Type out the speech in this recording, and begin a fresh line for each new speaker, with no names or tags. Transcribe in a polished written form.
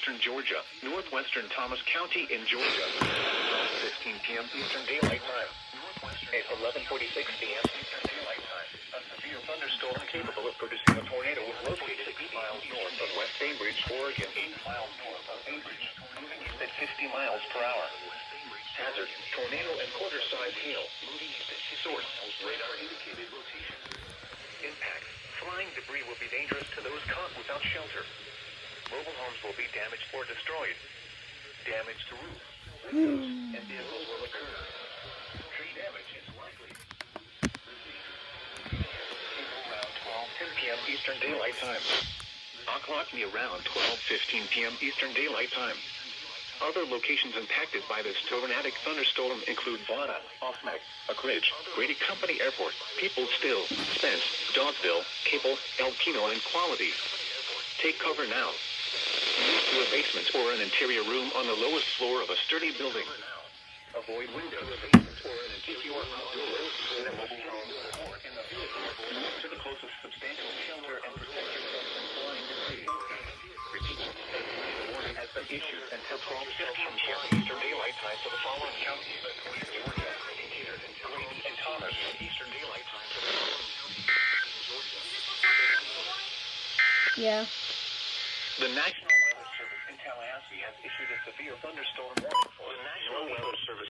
southwestern Georgia, northwestern Thomas County in Georgia. 15 p.m. Eastern Daylight Time. At 11:46 p.m. Eastern Daylight Time. A severe thunderstorm capable of producing a tornado was located 6 miles north of West Bainbridge, Oregon. 8 miles north of Bainbridge, moving east at 50 miles per hour. Hazard: tornado and quarter-size hail. Moving east at source. Radar indicated rotation. Impact: flying debris will be dangerous to those caught without shelter. Mobile homes will be damaged or destroyed. Damage to roofs, windows, and vehicles will occur. Tree damage is likely. Around 12:10 p.m. Eastern Daylight Time. O'clock near around 12:15 p.m. Eastern Daylight Time. Other locations impacted by this tornadic thunderstorm include Vada, Osmek, Oak Ridge, Grady Company Airport, Peoples Still, Spence, Dogville, Cable, El Pino, and Quality. Take cover now. Move to a basement or an interior room on the lowest floor of a sturdy building. Avoid windows, basement, or an interior room in a mobile home or in the vehicle. Move to the closest substantial shelter and protect yourself from flying debris. Repeat. Warning has been issued until 12:15 p.m. Eastern Daylight Time for the following counties: Georgia, Grady, and Thomas. Eastern Daylight Time for the following counties.
Yeah.
The National Weather Service in Tallahassee has issued a severe thunderstorm warning for the National Weather